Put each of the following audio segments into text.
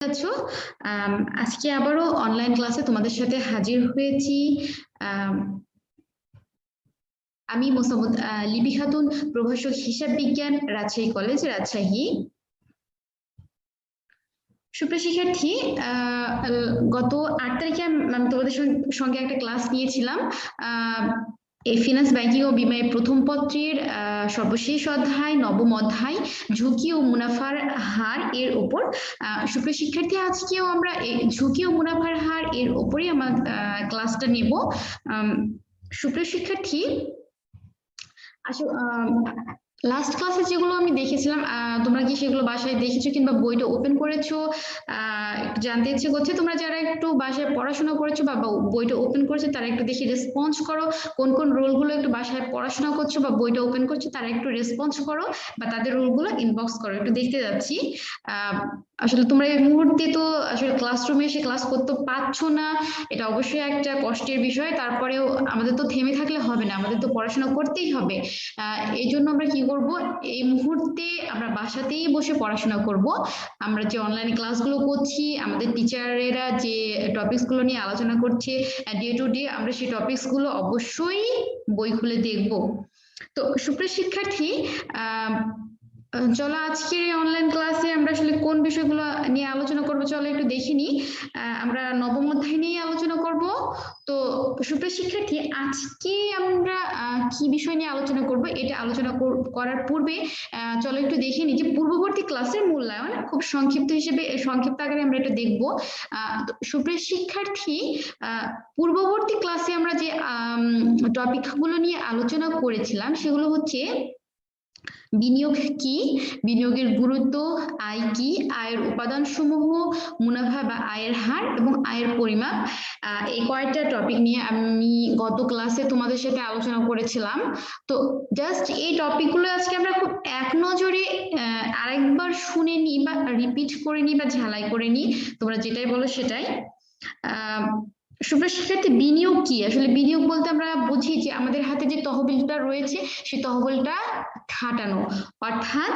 আছো? আজকে আবারও অনলাইন ক্লাসে তোমাদের সাথে হাজির হয়েছি। আম, আমি মোসাম্মদ লিপি খাতুন, প্রভাষক হিসাব বিজ্ঞান, রাজশাহী কলেজ, রাজশাহী। সুপ্রিয় শিক্ষার্থী, গত ৮ তারিখে আমি তোমাদের সঙ্গে একটা ক্লাস নিয়েছিলাম। এই ফিনান্স ব্যাংকিং ও বিমায় প্রথম পত্রের সর্বশেষ অধ্যায়, নবম অধ্যায় ঝুঁকি ও মুনাফার হার এর উপর। সুপ্রিয় শিক্ষার্থী, আজকেও আমরা ঝুঁকি ও মুনাফার হার এর উপরেই আমার ক্লাসটা নেব। সুপ্রিয় শিক্ষার্থী, আসলে লাস্ট ক্লাসে যেগুলো আমি দেখেছিলাম, তোমরা কি সেগুলো বাসায় দেখেছো কিংবা বইটা ওপেন করেছো? জানতে ইচ্ছে করছে, তোমরা যারা একটু বাসায় পড়াশোনা করেছো বা বইটা ওপেন করেছো তারা একটু দেখে রেসপন্স করো। কোন কোন রোলগুলো একটু বাসায় পড়াশোনা করছো বা বইটা ওপেন করছো তারা একটু রেসপন্স করো বা তাদের রোলগুলো ইনবক্স করো, একটু দেখতে যাচ্ছি। আসলে তোমরা এই মুহূর্তে তো আসলে ক্লাসরুমে এসে ক্লাস করতে পারছো না, এটা অবশ্যই একটা কষ্টের বিষয়। তারপরেও আমাদের তো থেমে থাকলে হবে না, আমাদের তো পড়াশোনা করতেই হবে। এই জন্য আমরা কি করব, এই মুহূর্তে আমরা বাসাতেই বসে পড়াশোনা করব। আমরা যে অনলাইন ক্লাসগুলো করছি, আমাদের টিচারেরা যে টপিকসগুলো নিয়ে আলোচনা করছে ডে টু ডে, আমরা সেই টপিকসগুলো অবশ্যই বই খুলে দেখব। তো সুপ্রিয় শিক্ষার্থী, চলো আজকের অনলাইন ক্লাসে আমরা আসলে কোন বিষয়গুলো নিয়ে আলোচনা করব চলো একটু দেখে নিই। আমরা নবম অধ্যায় নিয়ে আলোচনা করব। তো সুপ্রিয় শিক্ষার্থী, আজকে আমরা কি বিষয় নিয়ে আলোচনা করব এটা আলোচনা করার পূর্বে চলো একটু দেখে নিই যে পূর্ববর্তী ক্লাসের মূল্যায়ন খুব সংক্ষিপ্ত আকারে আমরা এটা দেখব। সুপ্রিয় শিক্ষার্থী, পূর্ববর্তী ক্লাসে আমরা যে টপিকগুলো নিয়ে আলোচনা করেছিলাম সেগুলো হচ্ছে বিনিয়োগ কি, বিনিয়োগের গুরুত্ব, আয় কি, আয়ের উপাদান সমূহ, মুনাফা বা আয়ের হার এবং আয়ের পরিমাপ। এই কয়েকটা টপিক নিয়ে আমি গত ক্লাসে তোমাদের সাথে আলোচনা করেছিলাম। তো জাস্ট এই টপিকগুলো আজকে আমরা খুব এক নজরে আরেকবার শুনে নিই বা রিপিট করে নিই বা ঝালাই করে নিই, তোমরা যেটাই বলো সেটাই। সুপ্রিয় শিক্ষার্থী, বিনিয়োগ কি? আসলে বিনিয়োগ বলতে আমরা বুঝি যে আমাদের হাতে যে তহবিলটা রয়েছে সেই তহবিলটা খাটানো, অর্থাৎ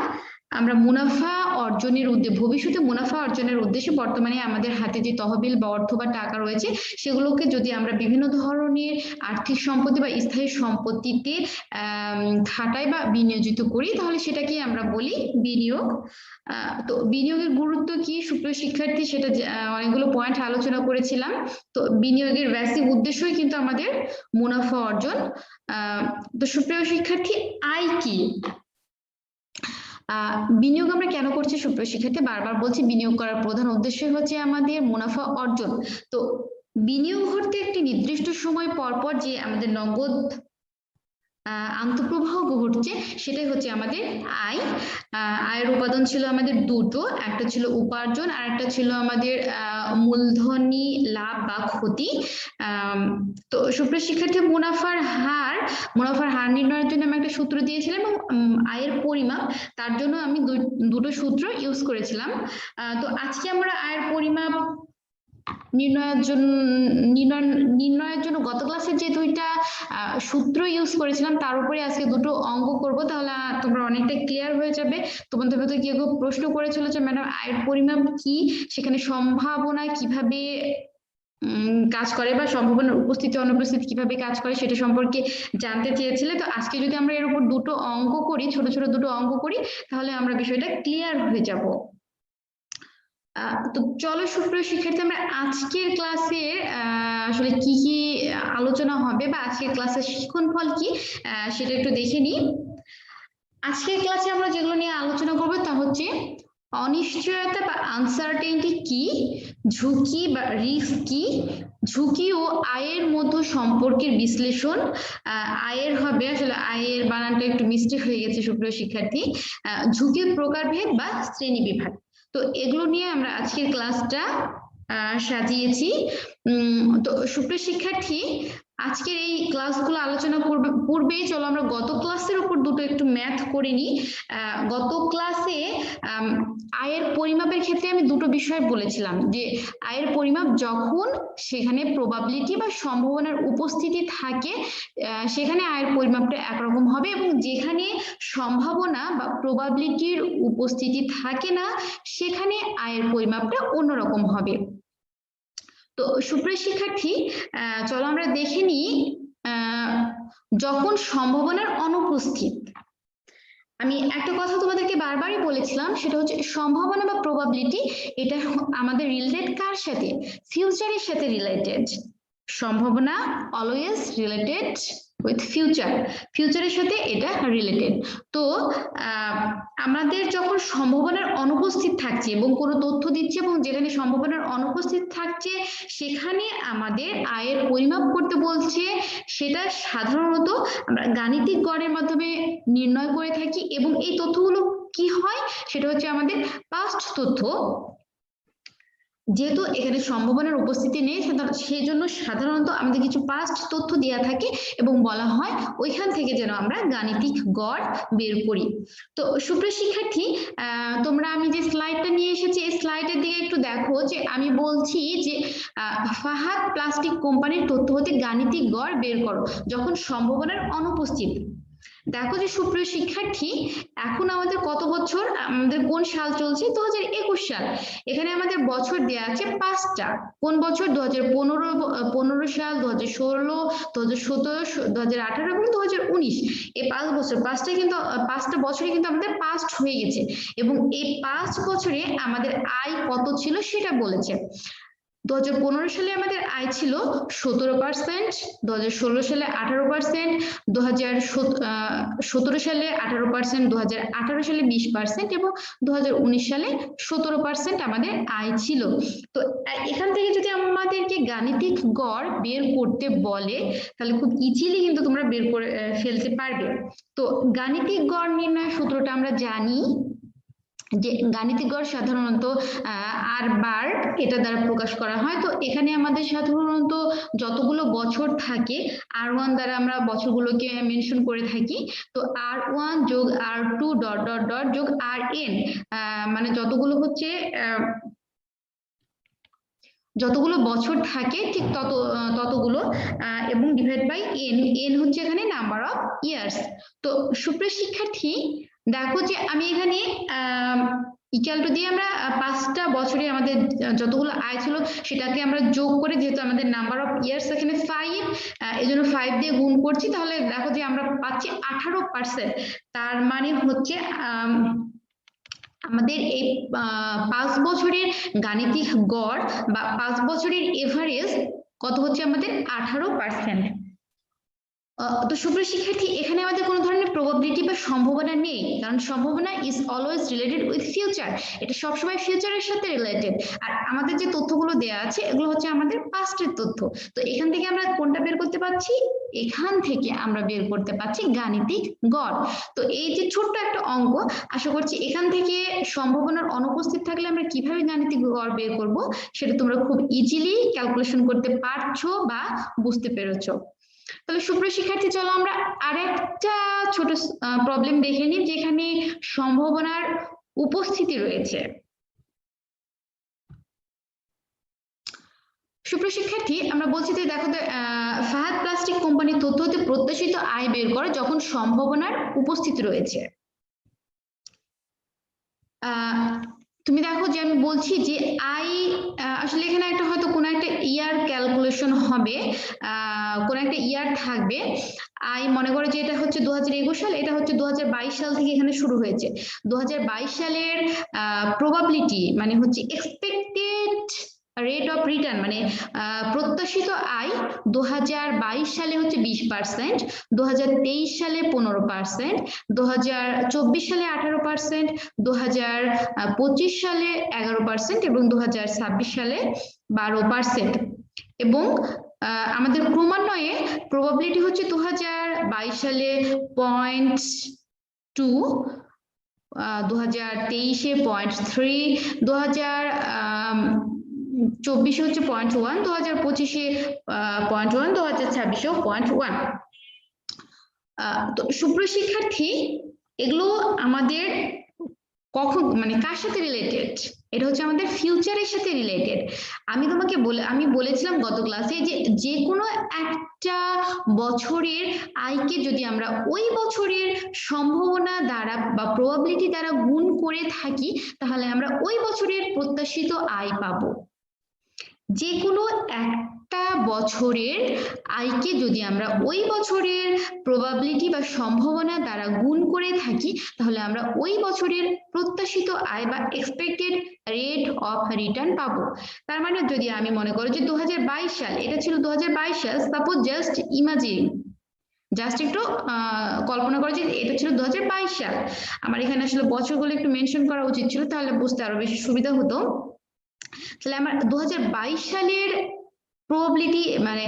আমরা মুনাফা অর্জনের উদ্দেশ্যে, ভবিষ্যতে মুনাফা অর্জনের উদ্দেশ্যে বর্তমানে আমাদের হাতে যে তহবিল বা অর্থ বা টাকা রয়েছে সেগুলোকে যদি আমরা বিভিন্ন ধরনের আর্থিক সম্পত্তি বা স্থায়ী সম্পত্তিতে খাটাই বা বিনিয়োজিত করি তাহলে সেটাকে আমরা বলি বিনিয়োগ। তো বিনিয়োগের গুরুত্ব কি সুপ্রিয় শিক্ষার্থী, সেটা অনেকগুলো পয়েন্ট আলোচনা করেছিলাম। তো বিনিয়োগের বেসিক উদ্দেশ্যই কিন্তু আমাদের মুনাফা অর্জন। তো সুপ্রিয় শিক্ষার্থী, আয় কি? বিনিয়োগ আমরা কেন করছি সুপ্রিয় শিক্ষার্থী? বারবার বলছি বিনিয়োগ করার প্রধান উদ্দেশ্য হচ্ছে আমাদের মুনাফা অর্জন। তো বিনিয়োগ করতে একটি নির্দিষ্ট সময় পর পর যে আমাদের নগদ আন্তঃপ্রবাহ ঘটছে সেটাই হচ্ছে আমাদের আয়। আয়ের উপাদান ছিল আমাদের দুটো, একটা ছিল উপার্জন আর একটা ছিল আমাদের মূলধনী লাভ বা ক্ষতি। তো সুপ্রিয় শিক্ষার্থী, মুনাফার হার নির্ণয়ের জন্য আমি একটা সূত্র দিয়েছিলাম এবং আয়ের পরিমাপ তার জন্য আমি দুটো সূত্র ইউজ করেছিলাম। তো আজকে আমরা আয়ের পরিমাপ নির্ণয়ের জন্য গত ক্লাসে যে দুইটা সূত্র ইউজ করেছিলাম তার উপরে আজকে দুটো অঙ্ক করব, তাহলে তোমরা অনেকটা ক্লিয়ার হয়ে যাবে। তোমাদের ভেতরে কেউ কেউ প্রশ্ন করেছিল যে ম্যাডাম আয়ের পরিমাপ কি, সেখানে সম্ভাবনা কিভাবে কাজ করে বা সম্ভাবনার উপস্থিতি অনুপস্থিতি কিভাবে কাজ করে সেটা সম্পর্কে জানতে চেয়েছিলে। তো আজকে যদি আমরা এর উপর দুটো অঙ্ক করি, ছোট ছোট দুটো অঙ্ক করি, তাহলে আমরা বিষয়টা ক্লিয়ার হয়ে যাব। তো চলো সুপ্রিয় শিক্ষার্থী, আমরা আজকের ক্লাসে আসলে কি কি আলোচনা হবে বা আজকের ক্লাসের শিক্ষণ ফল কি সেটা একটু দেখে নিই। আজকের ক্লাসে আমরা যেগুলো নিয়ে আলোচনা করবো তা হচ্ছে অনিশ্চয়তা বা আনসার্টেনিটি কি, ঝুঁকি বা রিস্ক কি, ঝুঁকি ও আয়ের মধ্যে সম্পর্কের বিশ্লেষণ। আয়ের হবে, আসলে আয়ের বানানটা একটু মিস্টেক হয়ে গেছে সুপ্রিয় শিক্ষার্থী, ঝুঁকির প্রকারভেদ বা শ্রেণী বিভাগ। তো এগুলো নিয়ে আমরা আজকের ক্লাসটা সাজিয়েছি। তো সুপ্রিয় শিক্ষার্থী, আজকের এই ক্লাসগুলো আলোচনা করবে পূর্বেই চলো আমরা গত ক্লাসের উপর দুটো একটু ম্যাথ করে নিই। গত ক্লাসে আয়ের পরিমাপের ক্ষেত্রে আমি দুটো বিষয় বলেছিলাম যে আয়ের পরিমাপ যখন সেখানে প্রবাবিলিটি বা সম্ভাবনার উপস্থিতি থাকে সেখানে আয়ের পরিমাপটা একরকম হবে, এবং যেখানে সম্ভাবনা বা প্রবাবিলিটির উপস্থিতি থাকে না সেখানে আয়ের পরিমাপটা অন্যরকম হবে। তো সুপ্রিয় শিক্ষার্থী, চলো আমরা দেখে নিই যখন সম্ভাবনার অনুপস্থিত। আমি একটা কথা তোমাদেরকে বারবারই বলেছিলাম, সেটা হচ্ছে সম্ভাবনা বা প্রবাবিলিটি এটা আমাদের রিলেটেড কার সাথে? ফিউচারের সাথে রিলেটেড। সম্ভাবনা অলওয়েজ রিলেটেড উইথ ফিউচারের সাথে এটা রিলেটেড। তো আমাদের যখন সম্ভাবনার অনুপস্থিত থাকছে এবং কোনো তথ্য দিচ্ছে এবং যেখানে সম্ভাবনার অনুপস্থিত থাকছে সেখানে আমাদের আয়ের পরিমাপ করতে বলছে, সেটা সাধারণত আমরা গাণিতিক গড়ের মাধ্যমে নির্ণয় করে থাকি। এবং এই তথ্যগুলো কি হয় সেটা হচ্ছে আমাদের পাস্ট তথ্য। যেহেতু এখানে সম্ভাবনার উপস্থিতি নেই সেই জন্য সাধারণত আমাদের কিছু পাস্ট তথ্য দেওয়া থাকে এবং বলা হয় ওইখান থেকে যেন আমরা গাণিতিক গড় বের করি। তো সুপ্রিয় শিক্ষার্থী, তোমরা আমি যে স্লাইডটা নিয়ে এসেছি এই স্লাইডের দিকে একটু দেখো যে আমি বলছি যে ফাহাদ প্লাস্টিক কোম্পানির তথ্য হতে গাণিতিক গড় বের করো যখন সম্ভাবনার অনুপস্থিত। দেখো যে সুপ্রিয় শিক্ষার্থী, এখন আমাদের কত বছর, আমাদের কোন সাল চলছে? 2021 সাল। এখানে আমাদের বছর দেওয়া আছে 5টা। কোন বছর? 2015 সাল, 2016, 2017, 2018 এবং 2019। এই 5 বছর, 5টা বছরে কিন্তু আমাদের পাস্ট হয়ে গেছে এবং এই 5 বছরে আমাদের আয় কত ছিল সেটা বলেছে। 2015 সালে আমাদের আয় ছিল 17%, 2016 সালে 18%, 2017 সালে 18%, 2018 সালে 20% এবং 2019 সালে 17% আমাদের আয় ছিল। তো এখান থেকে যদি আমাদেরকে গাণিতিক গড় বের করতে বলে তাহলে খুব ইজিলি কিন্তু তোমরা বের করে ফেলতে পারবে। তো গাণিতিক গড় নির্ণয় সূত্রটা আমরা জানি যে গাণিতিক গড় সাধারণত আর বার এটা দ্বারা প্রকাশ করা হয়। তো এখানে আমাদের সাধারণত যতগুলো বছর থাকে R1 দ্বারা আমরা বছরগুলোকে মেনশন করে থাকি। তো R1 যোগ R2 ডট ডট ডট যোগ RN, মানে যতগুলো বছর থাকে ঠিক ততগুলো এবং ডিভাইড বাই n হচ্ছে এখানে নাম্বার অফ ইয়ার্স। তো সুপ্রিয় শিক্ষার্থী, দেখো যে আমি এখানে ইকুয়াল টু দিয়ে আমরা 5টা বছরে আমাদের যতগুলো আয় ছিল সেটাকে আমরা যোগ করে, যেহেতু আমাদের নাম্বার অফ ইয়ার্স এখানে 5, এই জন্য 5 দিয়ে গুণ করছি, তাহলে দেখো যে আমরা পাচ্ছি 18%। তার মানে হচ্ছে আমাদের এই 5 বছরের গাণিতিক গড় বা 5 বছরের এভারেজ কত হচ্ছে? আমাদের 18%। তো সুপ্রিয় শিক্ষার্থী, এখানে আমাদের কোনো ধরনের প্রবাবিলিটি বা সম্ভাবনা নেই, কারণ সম্ভাবনা is always related with future. এটা সবসময় ফিউচারের সাথে রিলেটেড। আর আমাদের যে তথ্যগুলো দেওয়া আছে এগুলো হচ্ছে আমাদের পাস্টের তথ্য। তো এখান থেকে আমরা কোনটা বের করতে পারছি? এখান থেকে আমরা বের করতে পারছি গাণিতিক গড়। তো এই যে ছোট্ট একটা অঙ্ক, আশা করছি এখান থেকে সম্ভাবনার অনুপস্থিত থাকলে আমরা কিভাবে গাণিতিক গড় বের করব সেটা তোমরা খুব ইজিলি ক্যালকুলেশন করতে পারছো বা বুঝতে পেরেছো। তাহলে সুপ্রিয় শিক্ষার্থী, চলো আমরা আরেকটা ছোট প্রবলেম দেখে নিই যেখানে সম্ভাবনার উপস্থিতি রয়েছে। সুপ্রিয় শিক্ষার্থী, আমরা বলছি যে দেখো ফাহাদ প্লাস্টিক কোম্পানির তথ্য হতে প্রত্যাশিত আয় বের করে যখন সম্ভাবনার উপস্থিতি রয়েছে। তুমি দেখো যে আমি বলছি যে আই, আসলে এখানে একটা হয়তো কোনো একটা ইয়ার ক্যালকুলেশন হবে, কোনো একটা ইয়ার থাকবে। আই মনে করো যে এটা হচ্ছে 2021 সাল, এটা হচ্ছে 2022 সাল থেকে এখানে শুরু হয়েছে। 2022 সালের প্রবাবিলিটি মানে হচ্ছে এক্সপেক্টেড রেট অফ রিটার্ন, মানে প্রত্যাশিত আয় 2022 সালে হচ্ছে 20%, 2023 সালে 15%, 2024 সালে 18%, 2025 সালে 11% এবং 2026 সালে 12%। এবং আমাদের ক্রমান্বয়ে প্রবাবিলিটি হচ্ছে 2022 সালে 0.2, 2023-এ 0.3, 2024 হচ্ছে 0.1, 2025-এ 0.1, 2026-এও 0.1। তো সুপ্রিয় শিক্ষার্থী, এগুলো আমাদের কখন মানে কার সাথে রিলেটেড? এটা হচ্ছে আমাদের ফিউচারের সাথে রিলেটেড। আমি বলেছিলাম গত ক্লাসে যে কোনো একটা বছরের আয়কে যদি আমরা ওই বছরের সম্ভাবনা দ্বারা বা প্রবাবিলিটি দ্বারা গুণ করে থাকি, তাহলে আমরা ওই বছরের প্রত্যাশিত আয় পাবো। যে কোনো একটা বছরের আয়কে যদি আমরা ওই বছরের প্রবাবিলিটি বা সম্ভাবনা দ্বারা গুণ করে থাকি, তাহলে আমরা ওই বছরের প্রত্যাশিত আয় বা এক্সপেক্টেড রেট অফ রিটার্ন পাবো। তার মানে যদি আমি মনে করি যে 2022 সাল, এটা ছিল 2022 সাল, সাপোজ জাস্ট ইমাজিন, জাস্ট একটু কল্পনা করে যে এটা ছিল 2022 সাল। আমার এখানে আসলে বছরগুলো একটু মেনশন করা উচিত ছিল, তাহলে বুঝতে আরো বেশি সুবিধা হতো। তাহলে আমার 2022 সালের প্রবাবিলিটি মানে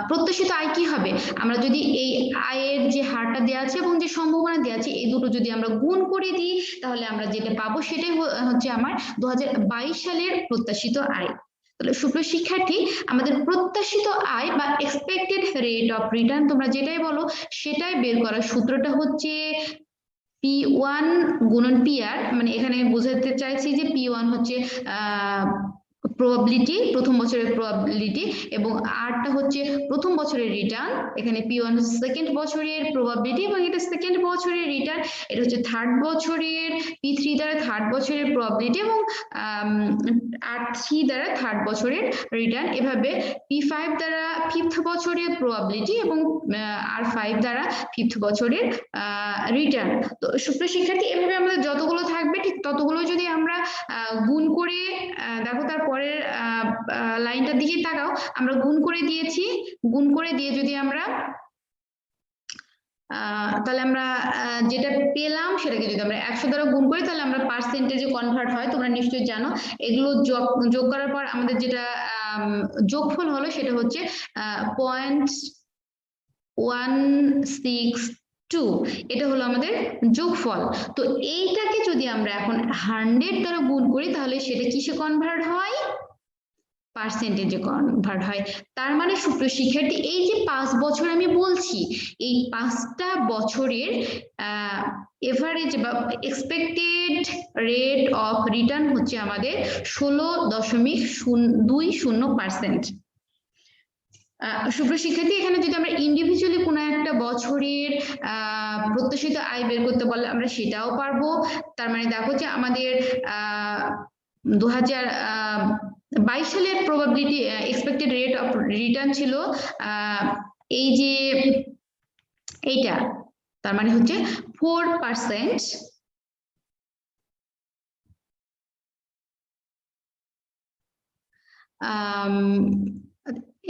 প্রত্যাশিত আয় কি হবে? আমরা যদি এই আয়ের যে হারটা দেওয়া আছে এবং যে সম্ভাবনা দেওয়া আছে, এই দুটো যদি আমরা গুণ করে দিই, তাহলে আমরা যেটা পাবো সেটাই হচ্ছে আমার 2022 সালের প্রত্যাশিত আয়। তাহলে সুপ্রিয় শিক্ষার্থী, আমাদের প্রত্যাশিত আয় বা এক্সপেক্টেড রেট অফ রিটার্ন তোমরা যেটাই বলো, সেটাই বের করার সূত্রটা হচ্ছে P1 গুণন PR। মানে এখানে বোঝাতে চাইছি যে P1 হচ্ছে প্রবাবিলিটি, প্রথম বছরের প্রবাবিলিটি, এবং আরটা হচ্ছে প্রথম বছরের রিটার্ন। এখানে P1 হচ্ছে সেকেন্ড বছরের প্রবাবিলিটি এবং এটা সেকেন্ড বছরের রিটার্ন। এটা হচ্ছে থার্ড বছরের P3 দ্বারা থার্ড বছরের প্রবাবিলিটি এবং R3 দ্বারা থার্ড বছরের রিটার্ন। এভাবে P5 দ্বারা ফিফথ বছরের প্রবাবিলিটি এবং R5 দ্বারা ফিফথ বছরের রিটার্ন। তো সুপ্রিয় শিক্ষার্থী, এভাবে আমাদের যতগুলো থাকবে ঠিক ততগুলো যদি আমরা গুণ করে, দেখো তারপরের লাইনটার দিকে তাকাও, আমরা গুণ করে দিয়েছি। গুণ করে দিয়ে যদি আমরা তাহলে আমরা যেটা পেলাম সেটাকে যদি আমরা 100 দ্বারা গুণ করি, তাহলে আমরা পার্সেন্টেজে কনভার্ট হয়, তোমরা নিশ্চয়ই জানো। এগুলো যোগ করার পর আমাদের যেটা যোগফল হলো সেটা হচ্ছে 0.162। এটা হলো আমাদের যোগফল। তো এইটাকে যদি আমরা এখন 100 দ্বারা গুণ করি, তাহলে সেটা কিসে কনভার্ট হয়? পার্সেন্টেজে কনভার্ট হয়। তার মানে সুপ্রিয় শিক্ষার্থী, এই যে 5 বছর আমি বলছি, এই 5টা বছরের এভারেজ বা এক্সপেক্টেড রেট অফ রিটার্ন হচ্ছে আমাদের 16.20%। সুপ্রিয় শিক্ষার্থী, এখানে যদি আমরা ইন্ডিভিজুয়ালি কোনো একটা বছরের প্রত্যাশিত আয় বের করতে পারলে আমরা সেটাও পারবো। তার মানে দেখো যে আমাদের 2022 সালের probability expected rate of return ছিল এই যে এইটা, তার মানে হচ্ছে 4%।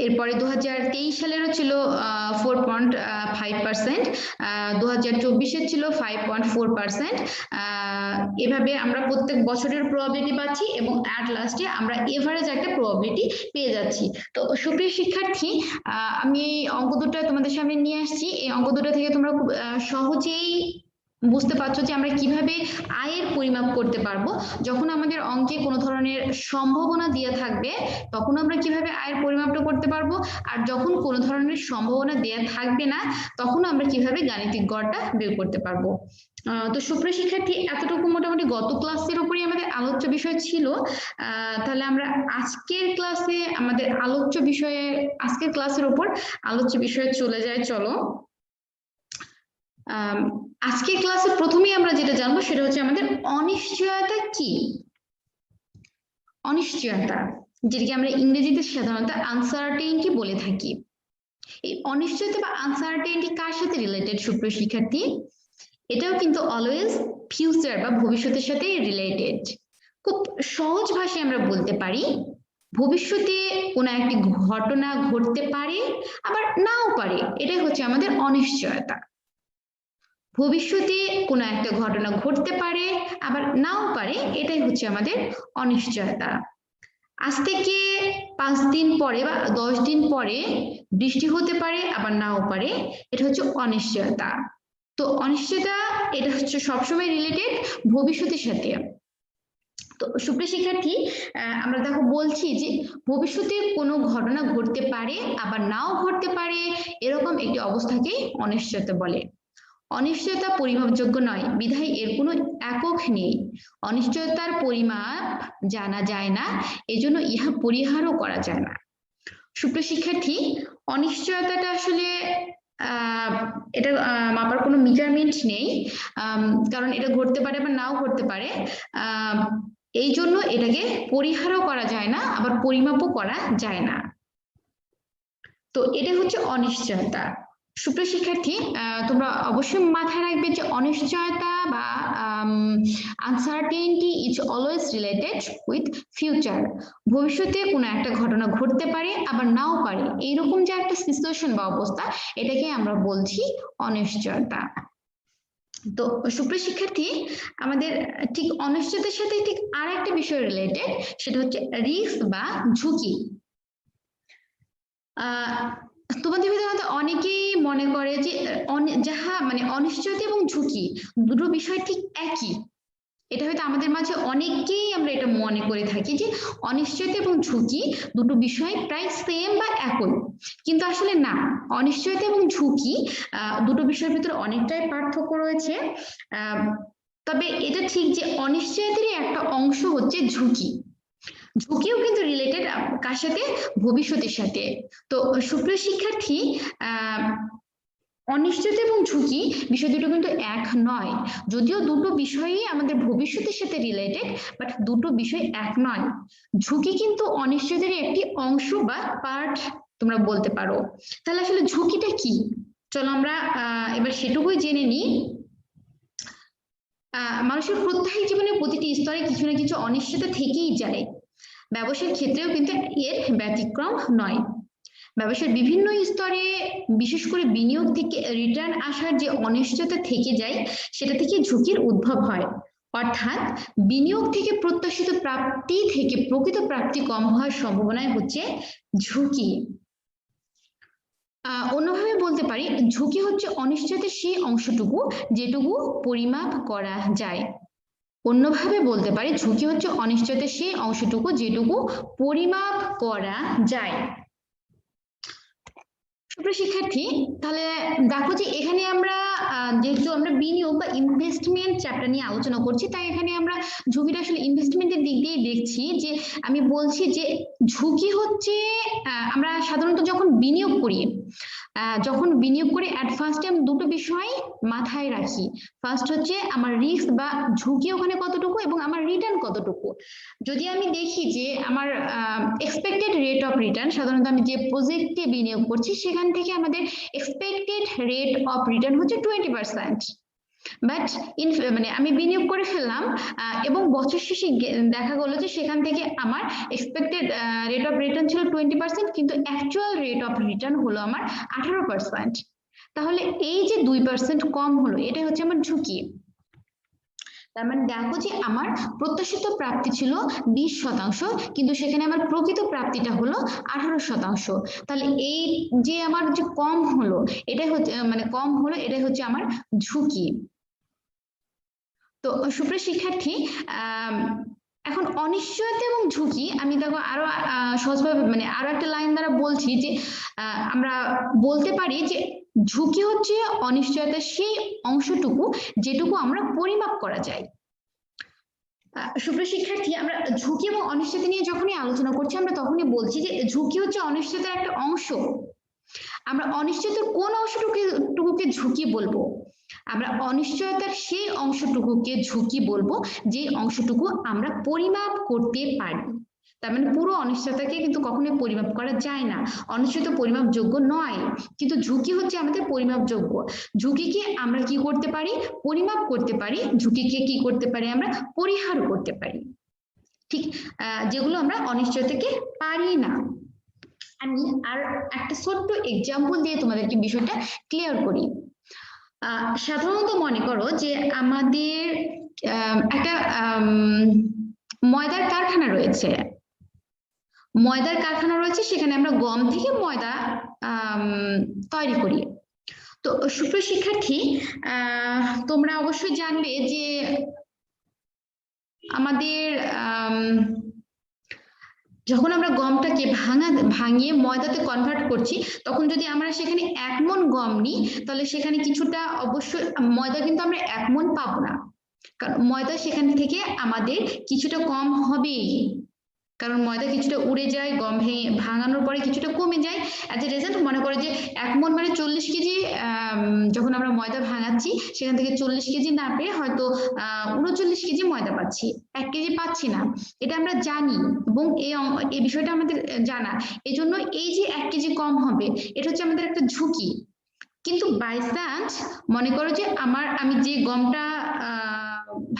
এরপরে 2023 সালেরও ছিল 4.5%, 2024-এর ছিল 5.4%। এভাবে আমরা প্রত্যেক বছরের প্রবাবিলিটি পাচ্ছি এবং অ্যাট লাস্টে আমরা এভারেজ একটা প্রবাবিলিটি পেয়ে যাচ্ছি। তো সুপ্রিয় শিক্ষার্থী, আমি এই অঙ্ক দুটো তোমাদের সামনে নিয়ে আসছি। এই অঙ্ক দুটো থেকে তোমরা খুব সহজেই বুঝতে পারছো যে আমরা কিভাবে আয়ের পরিমাপ করতে পারবো। যখন আমাদের অঙ্কে কোনো ধরনের সম্ভাবনা দেয়া থাকবে, তখন আমরা কিভাবে আয়ের পরিমাপটা করতে পারবো, আর যখন কোনো ধরনের সম্ভাবনা দেয়া থাকবে না, তখন আমরা কিভাবে গাণিতিক গড়টা বের করতে পারবো। তো সুপ্রিয় শিক্ষার্থী, এতটুকু মোটামুটি গত ক্লাসের উপরই আমাদের আলোচ্য বিষয় ছিল। তাহলে আমরা আজকের ক্লাসে আমাদের আজকের ক্লাসের উপর আলোচ্য বিষয়ে চলে যাই। চলো, আজকের ক্লাসে প্রথমেই আমরা যেটা জানবো সেটা হচ্ছে আমাদের অনিশ্চয়তা কি। অনিশ্চয়তা, যেটাকে আমরা ইংরেজিতে সাধারণত আনসার্টেইনটি বলে থাকি। এই অনিশ্চয়তা বা আনসার্টেইনটি কার সাথে রিলেটেড সুপ্রিয় শিক্ষার্থী? এটাও কিন্তু অলওয়েজ ফিউচার বা ভবিষ্যতের সাথে রিলেটেড। খুব সহজ ভাষায় আমরা বলতে পারি, ভবিষ্যতে কোনো একটি ঘটনা ঘটতে পারে আবার নাও পারে, এটাই হচ্ছে আমাদের অনিশ্চয়তা। ভবিষ্যতে কোনো একটা ঘটনা ঘটতে পারে আবার নাও পারে, এটাই হচ্ছে আমাদের অনিশ্চয়তা। আজ থেকে 5 দিন পরে বা 10 দিন পরে বৃষ্টি হতে পারে আবার নাও পারে, এটা হচ্ছে অনিশ্চয়তা। তো অনিশ্চয়তা এটা হচ্ছে সবসময় রিলেটেড ভবিষ্যতের সাথে। তো সুপ্রিয় শিক্ষার্থী, আমরা দেখো বলছি যে ভবিষ্যতে কোনো ঘটনা ঘটতে পারে আবার নাও ঘটতে পারে, এরকম একটি অবস্থাকে অনিশ্চয়তা বলে। অনিশ্চয়তা পরিমাপযোগ্য নয়, বিধায় এর কোনো একক নেই। অনিশ্চয়তার পরিমাপ জানা যায় না, এজন্য ইহা পরিহারও করা যায় না। সুপ্রিয় শিক্ষার্থী, অনিশ্চয়তাটা আসলে এটা মাপার কোনো মেজারমেন্ট নেই, কারণ এটা ঘটতে পারে বা নাও ঘটতে পারে। এই জন্য এটাকে পরিহারও করা যায় না, আবার পরিমাপও করা যায় না। তো এটা হচ্ছে অনিশ্চয়তা। সুপ্রিয় শিক্ষার্থী, তোমরা অবশ্যই মাথায় রাখবে যে অনিশ্চয়তা বা uncertainty is always related with future. ভবিষ্যতে কোনো একটা ঘটনা ঘটতে পারে আবার নাও পারে, এইরকম যে একটা সিচুয়েশন বা অবস্থা, এটাকে আমরা বলছি অনিশ্চয়তা। তো সুপ্রিয় শিক্ষার্থী, আমাদের ঠিক অনিশ্চয়তার সাথে ঠিক আর একটা বিষয় রিলেটেড, সেটা হচ্ছে রিস্ক বা ঝুঁকি। তোমাদের ভিতরে হয়তো অনেকেই মনে করে যে যাহা মানে অনিশ্চয়তা এবং ঝুঁকি দুটো বিষয় ঠিক একই। এটা হয়তো আমাদের মাঝে অনেকেই আমরা এটা মনে করে থাকি যে অনিশ্চয়তা এবং ঝুঁকি দুটো বিষয় প্রায় সেম বা একই, কিন্তু আসলে না। অনিশ্চয়তা এবং ঝুঁকি দুটো বিষয়ের ভিতরে অনেকটাই পার্থক্য রয়েছে। তবে এটা ঠিক যে অনিশ্চয়তারই একটা অংশ হচ্ছে ঝুঁকি। ঝুঁকিও কিন্তু রিলেটেড কার সাথে? ভবিষ্যতের সাথে। তো সুপ্রিয় শিক্ষার্থী, অনিশ্চয়তা এবং ঝুঁকি বিষয় দুটো কিন্তু এক নয়, যদিও দুটো বিষয়ই আমাদের ভবিষ্যতের সাথে রিলেটেড, বাট দুটো বিষয় এক নয়। ঝুঁকি কিন্তু অনিশ্চয়তার একটি অংশ বা পার্ট তোমরা বলতে পারো। তাহলে আসলে ঝুঁকিটা কি? চলো আমরা এবার সেটুকুই জেনে নিই। মানুষের প্রত্যেক জীবনের প্রতিটি স্তরে কিছু না কিছু অনিশ্চয়তা থেকেই যায়। ব্যবসার ক্ষেত্রেও কিন্তু এর ব্যতিক্রম নয়। ব্যবসার বিভিন্ন স্তরে বিশেষ করে বিনিয়োগ থেকে রিটার্ন আসার যে অনিশ্চয়তা থেকে যায়, সেটা থেকে ঝুঁকির উদ্ভব হয়। অর্থাৎ বিনিয়োগ থেকে প্রত্যাশিত প্রাপ্তি থেকে প্রকৃত প্রাপ্তি কম হওয়ার সম্ভাবনাই হচ্ছে ঝুঁকি। অন্যভাবে বলতে পারি, ঝুঁকি হচ্ছে অনিশ্চয়তার সেই অংশটুকু যেটুকু পরিমাপ করা যায়। অন্যভাবে বলতে পারি, ঝুঁকি হচ্ছে অনিশ্চয়তার সেই অংশটুকু যেটুকু পরিমাপ করা যায়। সুপ্রিয় শিক্ষার্থী, তাহলে দেখো যে এখানে আমরা যেহেতু আমরা বিনিয়োগ বা ইনভেস্টমেন্ট চ্যাপ্টার নিয়ে আলোচনা করছি, তাই এখানে আমরা ঝুঁকিটা আসলে ইনভেস্টমেন্টের দিক দিয়ে দেখছি। যে আমি বলছি যে ঝুঁকি হচ্ছে আমরা সাধারণত যখন বিনিয়োগ করি, অ্যাট ফার্স্টে আমি দুটো বিষয় মাথায় রাখি। ফার্স্ট হচ্ছে আমার রিস্ক বা ঝুঁকি ওখানে কতটুকু এবং আমার রিটার্ন কতটুকু। যদি আমি দেখি যে আমার এক্সপেক্টেড রেট অফ রিটার্ন, সাধারণত আমি যে প্রজেক্টে বিনিয়োগ করছি সেখান থেকে আমাদের এক্সপেক্টেড রেট অফ রিটার্ন হচ্ছে 20%, বাট মানে আমি বিনিয়োগ করে ফেললাম এবং বছর শেষে দেখা গেল যে সেখান থেকে আমার এক্সপেক্টেড রেট অফ রিটার্ন ছিল 20%, কিন্তু অ্যাকচুয়াল রেট অফ রিটার্ন হলো আমার 18%। তাহলে এই যে 2% কম হলো, এটাই হচ্ছে আমার ঝুঁকি। তার মানে দেখো যে আমার প্রত্যাশিত প্রাপ্তি ছিল 20%, কিন্তু সেখানে আমার প্রকৃত প্রাপ্তিটা হলো 18%। তাহলে এই যে আমার যে কম হলো, এটাই হচ্ছে এটাই হচ্ছে আমার ঝুঁকি। তো সুপ্রিয় শিক্ষার্থী, এখন অনিশ্চয়তা এবং ঝুঁকি আমি দেখো আরো সহজভাবে মানে আরো একটা লাইন দ্বারা বলছি যে আমরা বলতে পারি যে ঝুঁকি হচ্ছে অনিশ্চয়তার সেই অংশটুকু যেটুকু আমরা পরিমাপ করা যায়। সুপ্রিয় শিক্ষার্থী, আমরা ঝুঁকি এবং অনিশ্চয়তা নিয়ে যখনই আলোচনা করছি, আমরা তখনই বলছি যে ঝুঁকি হচ্ছে অনিশ্চয়তার একটা অংশ। আমরা অনিশ্চয়তার কোন অংশটুকুকে ঝুঁকি বলবো? আমরা অনিশ্চয়তার সেই অংশটুকুকে ঝুঁকি বলবো যে অংশটুকু আমরা পরিমাপ করতে পারি। তার মানে পুরো অনিশ্চয়তাকে কিন্তু কখনোই পরিমাপ করা যায় না, অনিশ্চয়তা পরিমাপযোগ্য নয়, কিন্তু ঝুঁকি হচ্ছে আমাদের পরিমাপযোগ্য। ঝুঁকিকে আমরা কি করতে পারি? পরিমাপ করতে পারি। ঝুঁকিকে কি করতে পারি? আমরা পরিহার করতে পারি। ঠিক যেগুলো আমরা অনিশ্চয়তাকে পারি না। আমি আর একটা ছোট্ট এক্সাম্পল দিয়ে তোমাদেরকে বিষয়টা ক্লিয়ার করি। সাধারণত মনে করো যে আমাদের একটা ময়দার কারখানা রয়েছে। সেখানে আমরা গম থেকে ময়দা তৈরি করি। তো সুপ্রিয় শিক্ষার্থী, তোমরা অবশ্যই জানবে যে আমাদের যখন আমরা গমটাকে ভাঙিয়ে ময়দাতে কনভার্ট করছি, তখন যদি আমরা সেখানে 1 মণ গম নিই, তাহলে সেখানে কিছুটা অবশ্যই ময়দা কিন্তু আমরা 1 মণ পাবো না, কারণ ময়দা সেখান থেকে আমাদের কিছুটা কম হবেই, কারণ ময়দা কিছুটা উড়ে যায়, গম ভাঙানোর পরে কিছুটা কমে যায়। অ্যাজ এ রেজাল্ট মনে করে যে 1 মণ মানে 40 কেজি, যখন আমরা ময়দা ভাঙাচ্ছি সেখান থেকে 40 কেজি না পেয়ে হয়তো 39 কেজি ময়দা পাচ্ছি, 1 কেজি পাচ্ছি না। এটা আমরা জানি এবং এই বিষয়টা আমাদের জানা, এই জন্য এই যে 1 কেজি কম হবে এটা হচ্ছে আমাদের একটা ঝুঁকি। কিন্তু বাই চান্স মনে করো যে আমি যে গমটা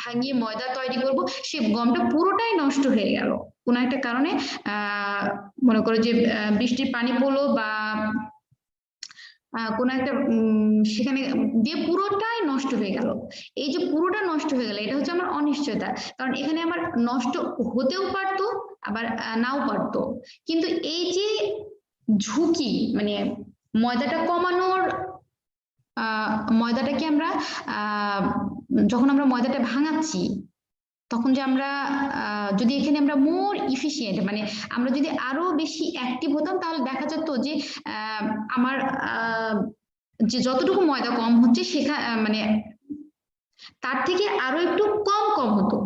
ভাঙিয়ে ময়দা তৈরি করব, সে গমটা পুরোটাই নষ্ট হয়ে গেল কোনো একটা কারণে, মনে করো যে বৃষ্টির পানি পড়লো বা কোনো একটা সেখানে দিয়ে পুরোটাই নষ্ট হয়ে গেল। এই যে পুরোটা নষ্ট হয়ে গেল, এটা হচ্ছে আমার অনিশ্চয়তা, কারণ এখানে আমার নষ্ট হতেও পারতো আবার নাও পারতো। কিন্তু এই যে ঝুঁকি, মানে ময়দাটা কমানোর, ময়দাটাকে আমরা যখন আমরা ময়দাটা ভাঙাচ্ছি, তখন যে আমরা যদি এখানে আমরা মোর ইফিশিয়েন্ট, মানে আমরা যদি আরো বেশি অ্যাক্টিভ হতাম, তাহলে দেখা যেত যে আমার যে যতটুকু ময়দা কম হচ্ছে সেখানে মানে তার থেকে আরো একটু কম হতো।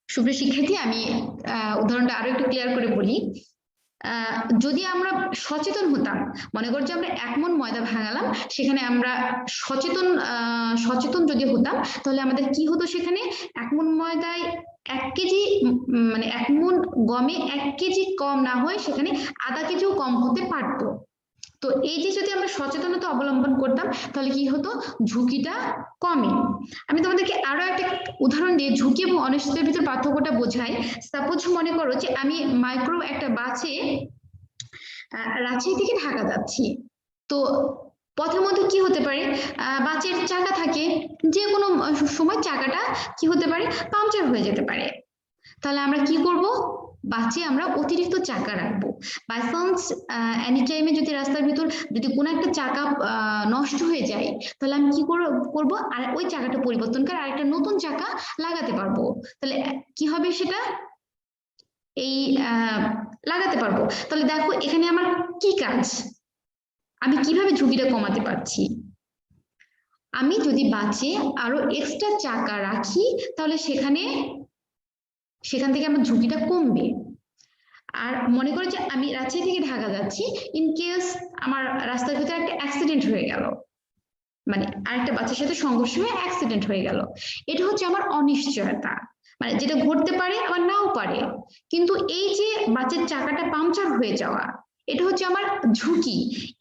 সুপ্রিয় শিক্ষার্থী, আমি উদাহরণটা আরো একটু ক্লিয়ার করে বলি। যদি আমরা সচেতন হতাম, মনে করছি আমরা 1 মণ ময়দা ভাঙালাম, সেখানে আমরা সচেতন যদি হতাম, তাহলে আমাদের কি হতো, সেখানে 1 মণ ময়দায় 1 কেজি, মানে 1 মণ গমে 1 কেজি কম না হয়ে সেখানে আধা কেজিও কম হতে পারতো। তো এই যে যদি আমরা সচেতনতা অবলম্বন করতাম, তাহলে কি হতো, ঝুঁকিটা কমে। আমি তোমাদেরকে আরো একটা উদাহরণ দিয়ে ঝুঁকি এবং অনিশ্চয়তার ভিতর পার্থক্যটা বোঝাই। সাপোজ মনে করো যে আমি মাইক্রো একটা বাসে রাজশাহী থেকে ঢাকা যাচ্ছি, তো পথের মধ্যে কি হতে পারে, বাসের চাকা থাকে, যে কোনো সময় চাকাটা কি হতে পারে, পাংচার হয়ে যেতে পারে। তাহলে আমরা কি করব, বাসে আমরা অতিরিক্ত চাকা রাখবো। বাই চান্স এনি টাইমে যদি রাস্তার ভিতর যদি কোনো একটা চাকা নষ্ট হয়ে যায়, তাহলে আমি কি করব, আর ওই চাকাটা পরিবর্তন করে আরেকটা নতুন চাকা লাগাতে পারবো। তাহলে কি হবে, সেটা এই লাগাতে পারবো। তাহলে দেখো এখানে আমার কি কাজ, আমি কিভাবে ঝুঁকিটা কমাতে পারছি। আমি যদি বাসে আরো এক্সট্রা চাকা রাখি, তাহলে সেখান থেকে আমার ঝুঁকিটা কমবে। আর মনে করো যে আমি রাজশাহী থেকে ঢাকা যাচ্ছি, ইন কেস আমার রাস্তার ভিতরে একটা অ্যাক্সিডেন্ট হয়ে গেল, মানে আরেকটা বাচ্চার সাথে সংঘর্ষ হয়ে অ্যাক্সিডেন্ট হয়ে গেল, এটা হচ্ছে আমার অনিশ্চয়তা, মানে যেটা ঘটতে পারে আবার নাও পারে। কিন্তু এই যে বাসের চাকাটা পাংচার হয়ে যাওয়া, এটা হচ্ছে আমার ঝুঁকি।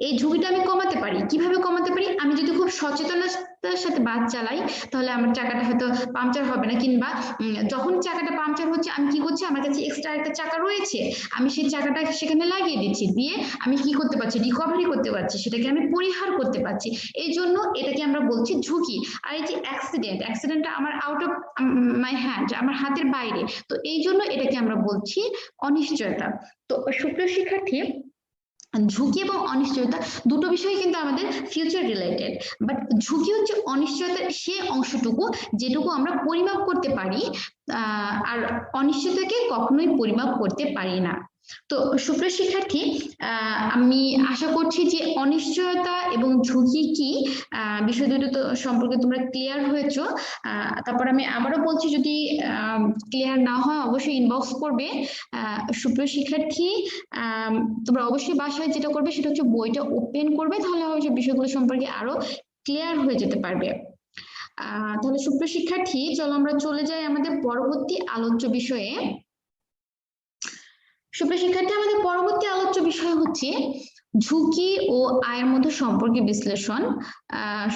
এই ঝুঁকিটা আমি কমাতে পারি, কিভাবে কমাতে পারি, আমি যদি খুব সচেতনতার সাথে বাস চালাই, তাহলে আমার চাকাটা হয়তো পাংচার হবে না। কিংবা যখন চাকাটা পাংচার হচ্ছে, আমি কি করছি, আমার কাছে এক্সট্রা একটা চাকা রয়েছে, আমি সেই চাকাটা সেখানে লাগিয়ে দিচ্ছি, দিয়ে আমি কি করতে পারছি, রিকভারি করতে পারছি, সেটাকে আমি পরিহার করতে পারছি। এই জন্য এটাকে আমরা বলছি ঝুঁকি। আর এই যে অ্যাক্সিডেন্টটা আমার আউট অফ মাই হ্যান্ড, আমার হাতের বাইরে, তো এই জন্য এটাকে আমরা বলছি অনিশ্চয়তা। তো সুপ্রিয় শিক্ষার্থী, ঝুঁকি এবং অনিশ্চয়তা দুটো বিষয় কিন্তু আমাদের ফিউচার রিলেটেড, বাট ঝুঁকি হচ্ছে অনিশ্চয়তার সে অংশটুকু যেটুকু আমরা পরিমাপ করতে পারি, আর অনিশ্চয়তাকে কখনোই পরিমাপ করতে পারি না। তো সুপ্রিয় শিক্ষার্থী, আমি আশা করছি যে অনিশ্চয়তা এবং ঝুঁকি কি বিষয় দুটো তো সম্পর্কে তোমরা ক্লিয়ার হয়েছো। তারপর আমি আবারও বলছি, যদি ক্লিয়ার না হয় অবশ্যই ইনবক্স করবে। সুপ্রিয় শিক্ষার্থী, তোমরা অবশ্যই বাসায় যেটা করবে সেটা হচ্ছে বইটা ওপেন করবে, তাহলে অবশ্যই বিষয়গুলো সম্পর্কে আরো ক্লিয়ার হয়ে যেতে পারবে। তাহলে সুপ্রিয় শিক্ষার্থী, চলো আমরা চলে যাই আমাদের পরবর্তী আলোচ্য বিষয়ে। সুপ্রিয় শিক্ষার্থী, আমাদের পরবর্তী আলোচ্য বিষয় হচ্ছে ঝুঁকি ও আয়ের মধ্যে সম্পর্কে বিশ্লেষণ।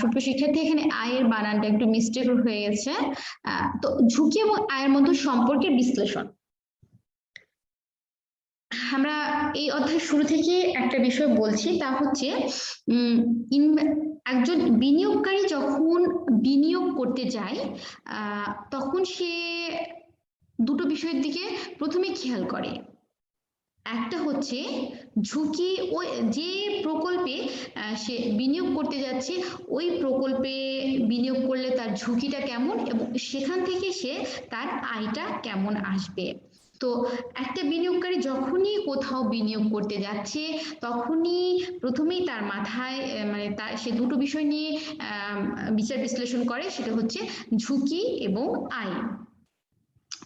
সুপ্রিয় শিক্ষার্থী, এখানে আয়ের বানানটা একটু মিস্টেক হয়ে গেছে। তো ঝুঁকি এবং আয়ের মধ্যে সম্পর্কের বিশ্লেষণ, আমরা এই অধ্যায়ের শুরু থেকে একটা বিষয় বলছি, তা হচ্ছে একজন বিনিয়োগকারী যখন বিনিয়োগ করতে যায়, তখন সে দুটো বিষয়ের দিকে প্রথমে খেয়াল করে। একটা হচ্ছে ঝুঁকি, ওই যে প্রকল্পে সে বিনিয়োগ করতে যাচ্ছে ওই প্রকল্পে বিনিয়োগ করলে তার ঝুঁকিটা কেমন এবং সেখান থেকে সে তার আয়টা কেমন আসবে। তো একটা বিনিয়োগকারী যখনই কোথাও বিনিয়োগ করতে যাচ্ছে তখনই প্রথমেই তার মাথায় মানে তার সে দুটো বিষয় নিয়ে বিচার বিশ্লেষণ করে, সেটা হচ্ছে ঝুঁকি এবং আয়।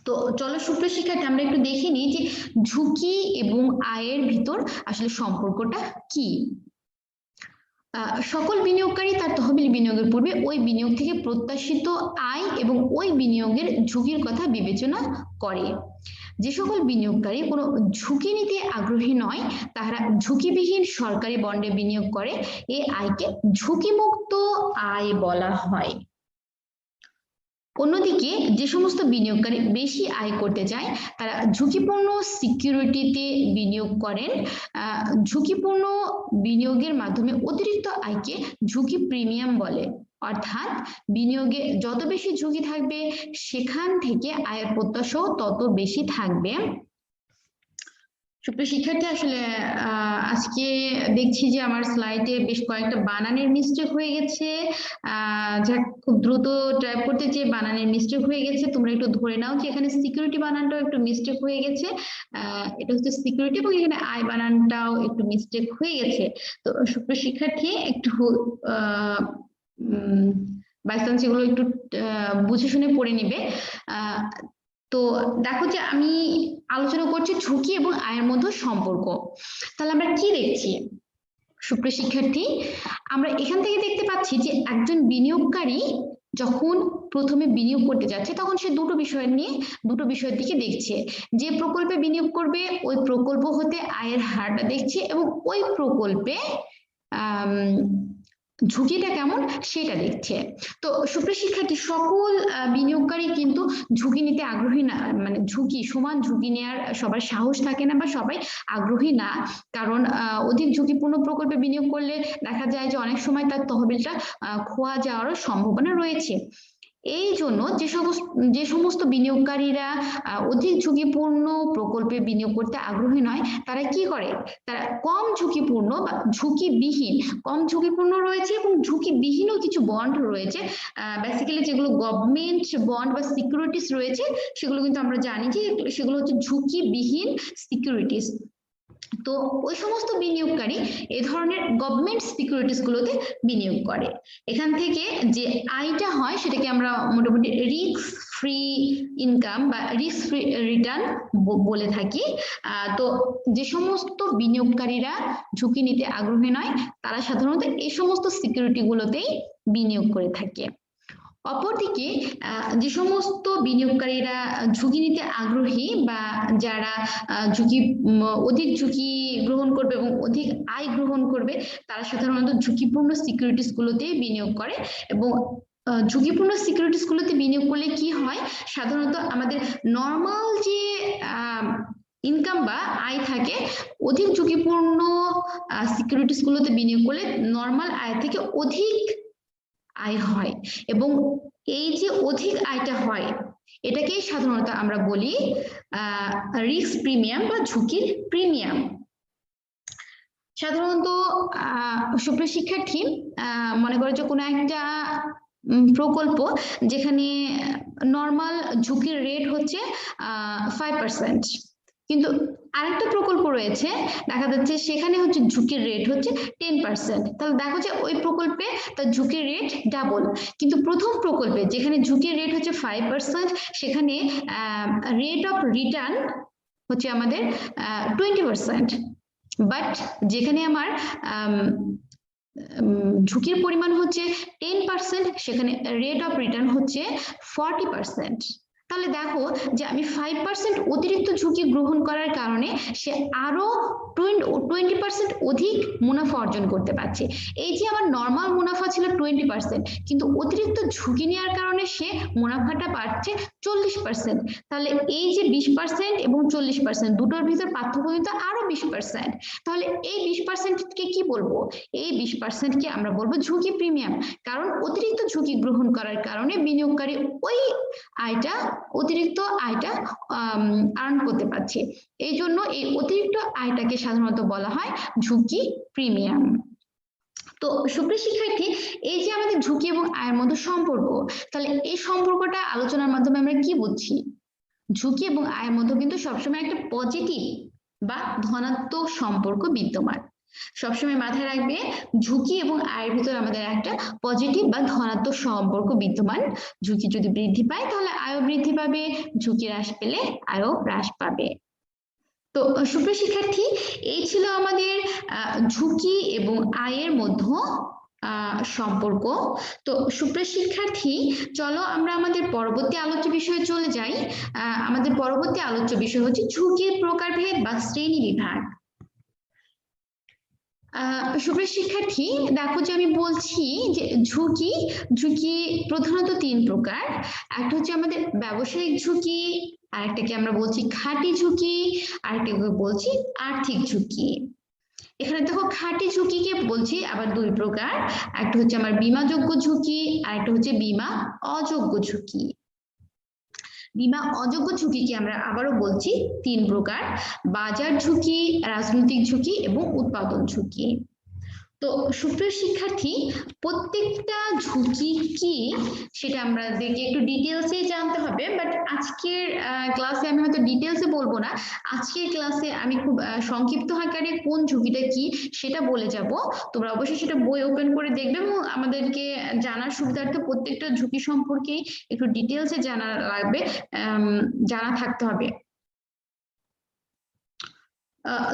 তো চলো সুপ্রিয় শিক্ষার্থী আমরা একটু দেখে নিই যে ঝুঁকি এবং আয়ের ভিতর আসলে সম্পর্কটা কি। সকল বিনিয়োগকারী তার তহবিল বিনিয়োগের পূর্বে ওই বিনিয়োগ থেকে প্রত্যাশিত আয় এবং ওই বিনিয়োগের ঝুঁকির কথা বিবেচনা করে। যে সকল বিনিয়োগকারী কোনো ঝুঁকি নিতে আগ্রহী নয় তারা ঝুঁকিবিহীন সরকারি বন্ডে বিনিয়োগ করে, এই আয়কে ঝুঁকিমুক্ত আয় বলা হয়। অন্যদিকে যে সমস্ত বিনিয়োগকারী বেশি আয় করতে চায় তারা ঝুঁকিপূর্ণ সিকিউরিটিতে বিনিয়োগ করেন। ঝুঁকিপূর্ণ বিনিয়োগের মাধ্যমে অতিরিক্ত আয়কে ঝুঁকি প্রিমিয়াম বলে, অর্থাৎ বিনিয়োগে যত বেশি ঝুঁকি থাকবে সেখান থেকে আয়ের প্রত্যাশাও তত বেশি থাকবে। সুপ্রিয় শিক্ষার্থী আসলে আজকে দেখছি যে আমার স্লাইডে বেশ কয়েকটা বানানের মিস্টেক হয়ে গেছে, যা খুব দ্রুত টাইপ করতে যে বানানের মিস্টেক হয়ে গেছে তোমরা একটু ধরে নাও যে এখানে সিকিউরিটি বানানটাও একটু মিস্টেক হয়ে গেছে, এটা হচ্ছে সিকিউরিটি এবং এখানে আই বানানটাও একটু মিস্টেক হয়ে গেছে। তো সুপ্রিয় শিক্ষার্থী একটু বাই চান্স এগুলো একটু বুঝে শুনে পড়ে নিবে। তো দেখো যে আমি আলোচনা করছি ঝুঁকি এবং আয়ের মধ্যে সম্পর্ক। তাহলে আমরা কি দেখছি সুপ্রিয় শিক্ষার্থী, আমরা এখান থেকে দেখতে পাচ্ছি যে একজন বিনিয়োগকারী যখন প্রথমে বিনিয়োগ করতে যাচ্ছে তখন সে দুটো বিষয়ের দিকে দেখছে। যে প্রকল্পে বিনিয়োগ করবে ওই প্রকল্প হতে আয়ের হারটা দেখছে এবং ওই প্রকল্পে ঝুঁকিটা কেমন সেটা দেখছে। তো সুপ্রিয় শিক্ষার্থী সকল বিনিয়োগকারী কিন্তু ঝুঁকি নিতে আগ্রহী না, মানে সমান ঝুঁকি নেওয়ার সবার সাহস থাকে না বা সবাই আগ্রহী না, কারণ অধিক ঝুঁকিপূর্ণ প্রকল্পে বিনিয়োগ করলে দেখা যায় যে অনেক সময় তার তহবিলটা খোয়া যাওয়ারও সম্ভাবনা রয়েছে। এই জন্য যে সমস্ত বিনিয়োগকারীরা অধিক ঝুঁকিপূর্ণ প্রকল্পে বিনিয়োগ করতে আগ্রহী নয় তারা কি করে, তারা কম ঝুঁকিপূর্ণ বা ঝুঁকিবিহীন, কম ঝুঁকিপূর্ণ রয়েছে এবং ঝুঁকিবিহীনও কিছু বন্ড রয়েছে, বেসিক্যালি যেগুলো গভর্নমেন্ট বন্ড বা সিকিউরিটিস রয়েছে সেগুলো কিন্তু আমরা জানি যে সেগুলো হচ্ছে ঝুঁকিবিহীন সিকিউরিটিস। তো ওই সমস্ত বিনিয়োগকারী এই ধরনের গভর্নমেন্ট সিকিউরিটিস গুলোতে বিনিয়োগ করে। এখান থেকে যে আয়টা হয় সেটাকে আমরা মোটামুটি রিস্ক ফ্রি ইনকাম বা রিস্ক ফ্রি রিটার্ন বলে থাকি। তো যে সমস্ত বিনিয়োগকারীরা ঝুঁকি নিতে আগ্রহী নয় তারা সাধারণত এই সমস্ত সিকিউরিটি গুলোতেই বিনিয়োগ করে থাকে। অপরদিকে যে সমস্ত বিনিয়োগকারীরা ঝুঁকি নিতে আগ্রহী বা যারা অধিক ঝুঁকি গ্রহণ করবে এবং অধিক আয় গ্রহণ করবে তারা সাধারণত ঝুঁকিপূর্ণ সিকিউরিটিস গুলোতে বিনিয়োগ করে। এবং ঝুঁকিপূর্ণ সিকিউরিটিস গুলোতে বিনিয়োগ করলে কি হয়, সাধারণত আমাদের নর্মাল যে ইনকাম বা আয় থাকে অধিক ঝুঁকিপূর্ণ সিকিউরিটিস গুলোতে বিনিয়োগ করলে নর্মাল আয় থেকে অধিক আয় হয় এবং এই যে অধিক আয়টা হয় এটাকেই সাধারণত আমরা বলি রিস্ক প্রিমিয়াম বা ঝুঁকির প্রিমিয়াম। সাধারণত সুপ্রিয় শিক্ষার্থী মনে করো যে কোনো একটা প্রকল্প যেখানে নর্মাল ঝুঁকির রেট হচ্ছে 5%, কিন্তু আরেকটা প্রকল্প রয়েছে দেখা যাচ্ছে সেখানে হচ্ছে ঝুঁকির রেট হচ্ছে 10%, তাহলে দেখো যে ওই প্রকল্পে তার ঝুঁকির রেট ডাবল, কিন্তু প্রথম প্রকল্পে যেখানে ঝুঁকির রেট হচ্ছে 5% সেখানে রেট অফ রিটার্ন হচ্ছে আমাদের 20%, বাট যেখানে আমার ঝুঁকির পরিমাণ হচ্ছে 10% সেখানে রেট অফ রিটার্ন হচ্ছে 40%। তাহলে দেখো যে আমি 5% অতিরিক্ত ঝুঁকি গ্রহণ করার কারণে সে আরো 20% অধিক মুনাফা অর্জন করতে পারছে। এই যে আমার নর্মাল মুনাফা ছিল 20%, কিন্তু অতিরিক্ত ঝুঁকি নেওয়ার কারণে সে মুনাফাটা পাচ্ছে 40%। তাহলে এই যে 20% এবং 40% দুটোর ভিতর পার্থক্য কিন্তু আরো 20%। তাহলে এই 20%কে কি বলবো, এই 20%কে আমরা বলবো ঝুঁকি প্রিমিয়াম, কারণ অতিরিক্ত ঝুঁকি গ্রহণ করার কারণে বিনিয়োগকারী ওই আয়টা অতিরিক্ত আয়টা আর্ন করতে পারছি। এই জন্য এই অতিরিক্ত আয়টাকে সাধারণত বলা হয় ঝুঁকি প্রিমিয়াম। তো সুপ্রিয় শিক্ষার্থী, এই যে আমাদের ঝুঁকি এবং আয়ের মধ্যে সম্পর্ক, তাহলে এই সম্পর্কটা আলোচনার মাধ্যমে আমরা কি বুঝছি? ঝুঁকি এবং আয়ের মধ্যে কিন্তু সবসময় একটা পজিটিভ বা ধনাত্মক সম্পর্ক বিদ্যমান। সবসময় মাথায় রাখবে, ঝুঁকি এবং আয়ের ভিতরে আমাদের একটা পজিটিভ বা ধনাত্মক সম্পর্ক বিদ্যমান। ঝুঁকি যদি বৃদ্ধি পায় তাহলে আয়ও বৃদ্ধি পাবে, ঝুঁকি হ্রাস পেলে আয়ও হ্রাস পাবে। তো সুপ্রিয় শিক্ষার্থী, এই ছিল আমাদের ঝুঁকি এবং আয়ের মধ্যে সম্পর্ক। তো সুপ্রিয় শিক্ষার্থী, চলো আমরা আমাদের পরবর্তী আলোচ্য বিষয়ে চলে যাই। আমাদের পরবর্তী আলোচ্য বিষয় হচ্ছে ঝুঁকির প্রকারভেদ বা শ্রেণী বিভাগ। সুপ্রিয় শিক্ষার্থী, দেখো যে আমি বলছি যে ঝুঁকি প্রধানত 3 প্রকার। একটা হচ্ছে আমাদের ব্যবসায়িক ঝুঁকি, আরেকটাকে আমরা বলছি খাঁটি ঝুঁকি, আরেকটাকে বলছি আর্থিক ঝুঁকি। এখানে দেখো খাঁটি ঝুঁকিকে বলছি আবার 2 প্রকার, একটা হচ্ছে আমার বীমাযোগ্য ঝুঁকি, আর একটা হচ্ছে বীমা অযোগ্য ঝুঁকি। বীমা অযোগ্য ঝুঁকিকে আমরা আবারও বলছি 3 প্রকার: বাজার ঝুঁকি, রাজনৈতিক ঝুঁকি এবং উৎপাদন ঝুঁকি। তো সুপ্রিয় শিক্ষার্থী, প্রত্যেকটা ঝুঁকি কি সেটা আমাদেরকে একটু ডিটেলসে জানতে হবে, বাট আজকের ক্লাসে আমি হয়তো ডিটেলসে বলবো না। আজকের ক্লাসে আমি খুব সংক্ষিপ্ত আকারে কোন ঝুঁকিটা কি সেটা বলে যাব। তোমরা অবশ্যই সেটা বই ওপেন করে দেখবে এবং আমাদেরকে জানার সুবিধার্থে প্রত্যেকটা ঝুঁকি সম্পর্কেই একটু ডিটেলসে জানা লাগবে, জানা থাকতে হবে।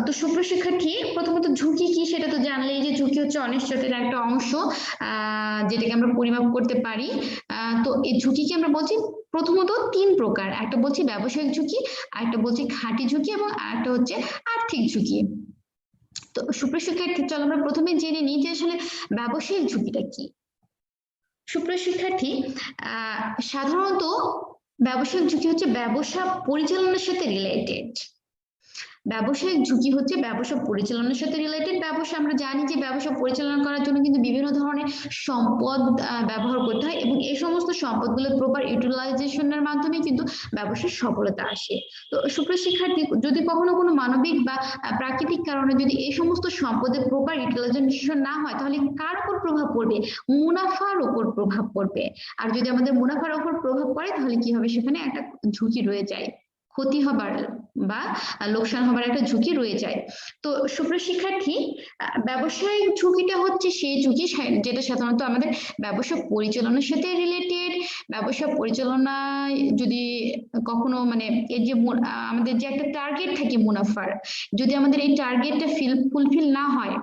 তো সুপ্রিয় শিক্ষার্থী, প্রথমত ঝুঁকি কি সেটা তো জানলেই, যে ঝুঁকি হচ্ছে অনিশ্চয়তার একটা অংশ যেটাকে আমরা পরিমাপ করতে পারি। তো এই ঝুঁকিকে আমরা বলছি প্রথমত 3 প্রকার, একটা বলছি ব্যবসায়িক ঝুঁকি, আরেকটা বলছি খাঁটি ঝুঁকি এবং আরেকটা হচ্ছে আর্থিক ঝুঁকি। তো সুপ্রিয় শিক্ষার্থী, চলো আমরা প্রথমে জেনে নিই যে আসলে ব্যবসায়িক ঝুঁকিটা কি। সুপ্রিয় শিক্ষার্থী, সাধারণত ব্যবসায়িক ঝুঁকি হচ্ছে ব্যবসা পরিচালনার সাথে রিলেটেড। ব্যবসায়িক ঝুঁকি হচ্ছে ব্যবসা পরিচালনার সাথে রিলেটেড। ব্যবসা আমরা জানি যে ব্যবসা পরিচালনা করার জন্য কিন্তু বিভিন্ন ধরনের সম্পদ ব্যবহার করতে হয় এবং এই সমস্ত সম্পদগুলো প্রপার ইউটিলাইজেশনের মাধ্যমে কিন্তু ব্যবসার সফলতা আসে। তো সুপ্রিয় শিক্ষার্থী, যদি কখনো কোনো মানবিক বা প্রাকৃতিক কারণে যদি এই সমস্ত সম্পদের প্রপার ইউটিলাইজেশন না হয়, তাহলে কার উপর প্রভাব পড়বে? মুনাফার উপর প্রভাব পড়বে। আর যদি আমাদের মুনাফার উপর প্রভাব পড়ে তাহলে কি হবে? সেখানে একটা ঝুঁকি রয়ে যায়, ক্ষতি হবার বা লোকসান হবার একটা ঝুঁকি রয়ে যায়। তো সুপ্রিয় শিক্ষার্থী, ব্যবসায়িক ঝুঁকিটা হচ্ছে সেই ঝুঁকি যেটা সাধারণত আমাদের ব্যবসা পরিচালনার সাথে রিলেটেড। ব্যবসা পরিচালনায় যদি কখনো মানে এই যে আমাদের যে একটা টার্গেট থাকে মুনাফার, যদি আমাদের এই টার্গেটটা ফুলফিল না হয়,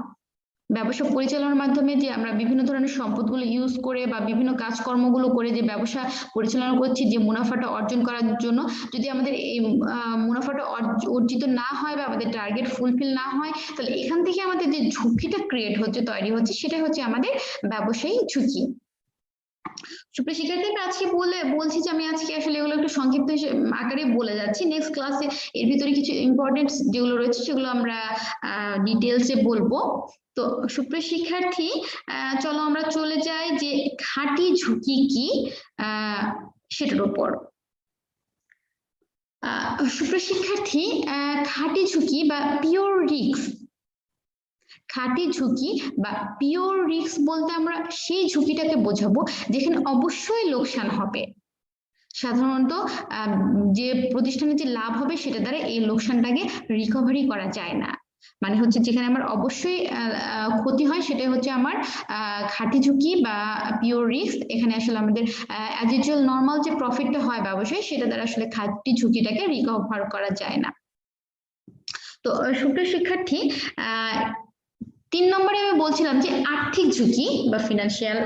ব্যবসা পরিচালনার মাধ্যমে যে আমরা বিভিন্ন ধরনের সম্পদগুলো ইউজ করে বা বিভিন্ন কাজকর্মগুলো করে যে ব্যবসা পরিচালনা করছি যে মুনাফাটা অর্জন করার জন্য, যদি আমাদের এই মুনাফাটা অর্জিত না হয় বা আমাদের টার্গেট ফুলফিল না হয়, তাহলে এখান থেকে আমাদের যে ঝুঁকিটা ক্রিয়েট হচ্ছে, তৈরি হচ্ছে, সেটা হচ্ছে আমাদের ব্যবসায়িক ঝুঁকি। সুপ্রিয় শিক্ষার্থী, আজকে বলছি যে আমি আজকে আসলে এগুলো একটু সংক্ষিপ্ত আকারে বলে যাচ্ছি। নেক্সট ক্লাসে এর ভিতরে কিছু ইম্পর্টেন্ট যেগুলো রয়েছে সেগুলো আমরা ডিটেলসে বলবো। তো সুপ্রিয় শিক্ষার্থী, চলো আমরা চলে যাই যে খাঁটি ঝুঁকি কি সেটার উপর। সুপ্রিয় শিক্ষার্থী, খাঁটি ঝুঁকি বা পিওর রিস্ক, খাঁটি ঝুঁকি বা পিওর রিস্ক বলতে আমরা সেই ঝুঁকিটাকে বোঝাবো যেখানে অবশ্যই লোকসান হবে। সাধারণত যে প্রতিষ্ঠানে যে লাভ হবে সেটা দ্বারা এই লোকসানটাকে রিকভারি করা যায় না। মানে হচ্ছে যেখানে আমার অবশ্যই ক্ষতি হয় সেটাই হচ্ছে আমার খাঁটি ঝুঁকি বা পিওর রিস্ক। এখানে আসলে আমাদের অ্যাজ ইউজুয়াল নর্মাল যে প্রফিটটা হয় ব্যবসায়, সেটা দ্বারা আসলে খাঁটি ঝুঁকিটাকে রিকভার করা যায় না। তো সুপ্রিয় শিক্ষার্থী, 3 নম্বরে আমি বলছিলাম যে আর্থিক ঝুঁকি বা ফিনান্সিয়াল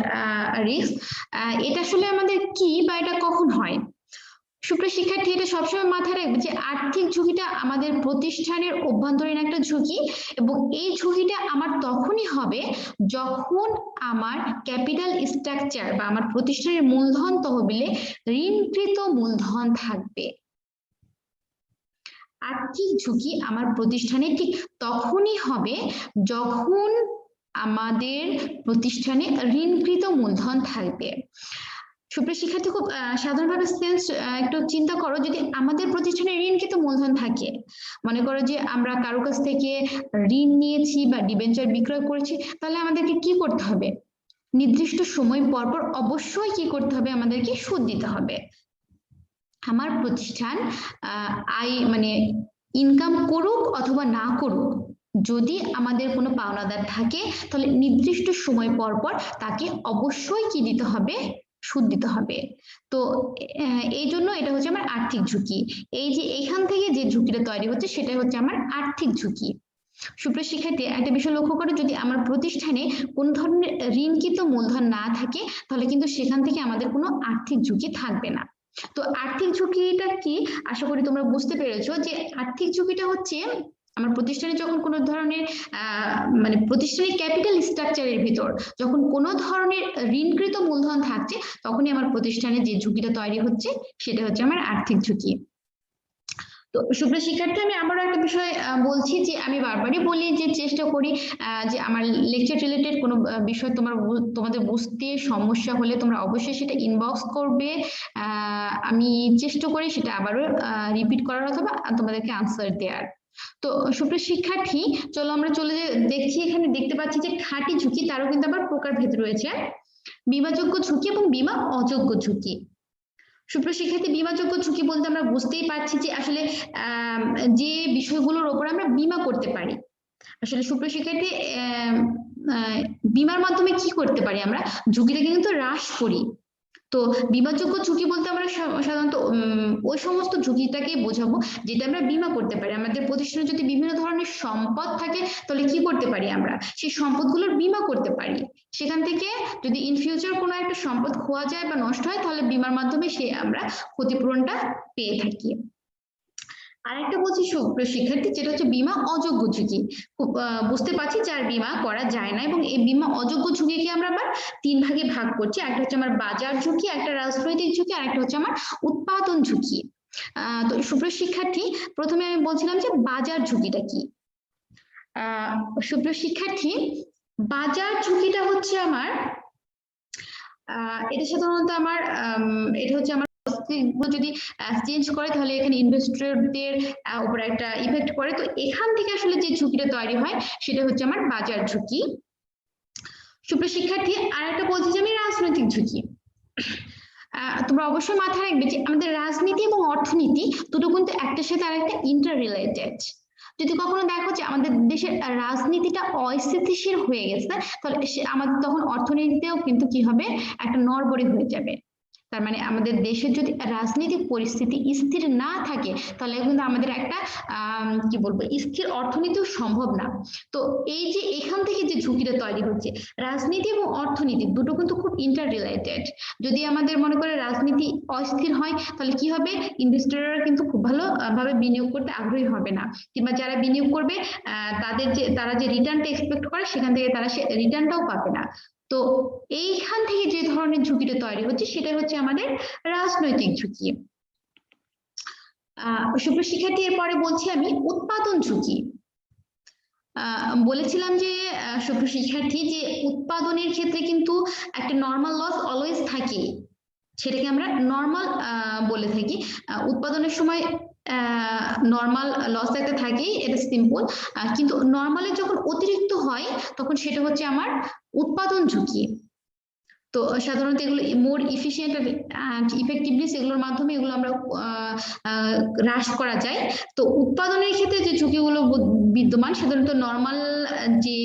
রিস্ক, এটা আসলে আমাদের কি বা এটা কখন হয়? সুপ্রিয় শিক্ষার্থী, এটা সবসময় মাথায় রাখবে যে আর্থিক ঝুঁকিটা আমাদের প্রতিষ্ঠানের অভ্যন্তরীণ একটা ঝুঁকি এবং এই ঝুঁকিটা আমার তখনই হবে যখন আমার ক্যাপিটাল স্ট্রাকচার বা আমার প্রতিষ্ঠানের মূলধন তহবিলে ঋণকৃত মূলধন থাকবে। আর্থিক ঝুঁকি আমার প্রতিষ্ঠানে ঠিক তখনই হবে যখন আমাদের প্রতিষ্ঠানে ঋণকৃত মূলধন থাকবে। সুপ্রিয় শিক্ষার্থী, খুব সাধারণভাবে সেন্স একটু চিন্তা করো, যদি আমাদের প্রতিষ্ঠানে ঋণকৃত মূলধন থাকে, মনে করো যে আমরা কারো কাছ থেকে ঋণ নিয়েছি বা ডিবেঞ্চার বিক্রয় করেছি, তাহলে আমাদেরকে কি করতে হবে? নির্দিষ্ট সময় পর পর অবশ্যই কি করতে হবে? আমাদেরকে সুদ দিতে হবে। আমার প্রতিষ্ঠান মানে ইনকাম করুক অথবা না করুক, যদি আমাদের কোনো পাওনাদার থাকে তাহলে নির্দিষ্ট সময় পর পর তাকে অবশ্যই কি দিতে হবে? সুদ দিতে হবে। তো এই জন্য এটা হচ্ছে আমার আর্থিক ঝুঁকি। এই যে এখান থেকে যে ঝুঁকিটা তৈরি হচ্ছে সেটা হচ্ছে আমার আর্থিক ঝুঁকি। সুপ্রিয় শিক্ষার্থী, একটা বিষয় লক্ষ্য করো, যদি আমার প্রতিষ্ঠানে কোন ধরনের ঋণকৃত মূলধন না থাকে তাহলে কিন্তু সেখান থেকে আমাদের কোনো আর্থিক ঝুঁকি থাকবে না। তো আর্থিক ঝুঁকিটা কি? আশা করি তোমরা বুঝতে পেরেছো যে আর্থিক ঝুঁকিটা হচ্ছে আমার প্রতিষ্ঠানে যখন কোনো ধরনের মানে প্রতিষ্ঠানের ক্যাপিটাল স্ট্রাকচারের ভিতর যখন কোনো ধরনের ঋণকৃত মূলধন থাকছে, তখনই আমার প্রতিষ্ঠানে যে ঝুঁকিটা তৈরি হচ্ছে সেটা হচ্ছে আমার আর্থিক ঝুঁকি। তো সুপ্রিয় শিক্ষার্থী, আমি আবারও একটা বিষয় বলছি যে আমি বারবারই বলি যে চেষ্টা করি যে আমার লেকচার রিলেটেড কোনো বিষয় তোমাদের বুঝতে সমস্যা হলে তোমরা অবশ্যই সেটা ইনবক্স করবে। আমি চেষ্টা করি সেটা আবারও রিপিট করার অথবা তোমাদেরকে আনসার দেওয়ার। তো সুপ্রিয় শিক্ষার্থী, চলো আমরা চলে দেখছি। এখানে দেখতে পাচ্ছি যে খাঁটি ঝুঁকি, তারও কিন্তু আবার প্রকারভেদ রয়েছে, বীমাযোগ্য ঝুঁকি এবং বীমা অযোগ্য ঝুঁকি। সুপ্রিয় শিক্ষার্থী, বীমাযোগ্য ঝুঁকি বলতে আমরা বুঝতেই পারছি যে আসলে যে বিষয়গুলোর ওপর আমরা বীমা করতে পারি। আসলে সুপ্রিয় শিক্ষার্থী, বীমার মাধ্যমে কি করতে পারি? আমরা ঝুঁকিটাকে কিন্তু হ্রাস করি। তো বীমাযোগ্য ঝুঁকি বলতে আমরা সাধারণত ওই সমস্ত ঝুঁকিটাকে বোঝাবো যেটা আমরা বীমা করতে পারি। আমাদের প্রতিষ্ঠানে যদি বিভিন্ন ধরনের সম্পদ থাকে তাহলে কি করতে পারি? আমরা সেই সম্পদগুলোর বীমা করতে পারি। সেখান থেকে যদি ইন ফিউচার কোনো একটা সম্পদ খোয়া যায় বা নষ্ট হয় তাহলে বীমার মাধ্যমে সে আমরা ক্ষতিপূরণটা পেয়ে থাকি। আরেকটা বলছি সুপ্রিয় শিক্ষার্থী, যেটা হচ্ছে বীমা অযোগ্য ঝুঁকি। খুব বুঝতে পারছি যার বীমা করা যায় না, এবং এই বীমা অযোগ্য ঝুঁকিকে আমরা আবার 3 ভাগে ভাগ করছি। একটা হচ্ছে আমার বাজার ঝুঁকি, একটা রাজনৈতিক ঝুঁকি, আর একটা হচ্ছে আমার উৎপাদন ঝুঁকি। তো সুপ্রিয় শিক্ষার্থী, প্রথমে আমি বলছিলাম যে বাজার ঝুঁকিটা কি। সুপ্রিয় শিক্ষার্থী, বাজার ঝুঁকিটা হচ্ছে আমার এটা সাধারণত আমার এটা হচ্ছে আমার যদি চেঞ্জ করে তাহলে এখানে ইনভেস্টরদের উপর একটা ইফেক্ট পড়ে। তো এখান থেকে আসলে যে ঝুঁকিটা তৈরি হয় সেটা হচ্ছে আমার বাজার ঝুঁকি। সুপ্রিয় শিক্ষার্থী, আর একটা বলছি যে আমি রাজনৈতিক ঝুঁকি। তোমরা অবশ্যই মাথায় রাখবে যে আমাদের রাজনীতি এবং অর্থনীতি দুটো কিন্তু একটার সাথে আরেকটা ইন্টার রিলেটেড। যদি কখনো দেখো যে আমাদের দেশের রাজনীতিটা অস্থিতিশীল হয়ে গেছে, তাহলে আমাদের তখন অর্থনীতিতেও কিন্তু কি হবে? একটা নড়বড়ে হয়ে যাবে। তার মানে আমাদের দেশের যদি রাজনৈতিক পরিস্থিতি স্থির না থাকে তাহলে কিন্তু আমাদের একটা কি বলবো স্থির অর্থনীতিও সম্ভব না। তো এই যে এখান থেকে যে ঝুঁকিটা তৈরি হচ্ছে, রাজনীতি এবং অর্থনীতি দুটো কিন্তু খুব ইন্টার রিলেটেড। যদি আমাদের মনে করে রাজনীতি অস্থির হয় তাহলে কি হবে? ইনভেস্টররা কিন্তু খুব ভালো ভাবে বিনিয়োগ করতে আগ্রহী হবে না, কিংবা যারা বিনিয়োগ করবে তারা যে রিটার্নটা এক্সপেক্ট করে সেখান থেকে তারা সে রিটার্নটাও পাবে না। তো এইখান থেকে যে ধরনের ঝুঁকিটা তৈরি হচ্ছে সেটা হচ্ছে আমাদের রাজনৈতিক ঝুঁকি। সুপ্রিয় শিক্ষার্থী, এরপরে বলছি আমি উৎপাদন ঝুঁকি। বলেছিলাম যে সুপ্রিয় শিক্ষার্থী, যে উৎপাদনের ক্ষেত্রে কিন্তু একটা নর্মাল লস অলওয়েজ থাকে, সেটাকে আমরা নর্মাল বলে থাকি। উৎপাদনের সময় নর্মাল লস একটা থাকেই, এটা সিম্পল। কিন্তু নর্মালে যখন অতিরিক্ত হয় তখন সেটা হচ্ছে আমার উৎপাদন ঝুঁকি। তো সাধারণত এগুলো মোর ইফিশিয়েন্ট অ্যান্ড ইফেক্টিভনেস এগুলোর মাধ্যমে এগুলো আমরা হ্রাস করা যায়। তো উৎপাদনের ক্ষেত্রে যে ঝুঁকিগুলো বিদ্যমান, সাধারণত নর্মাল যে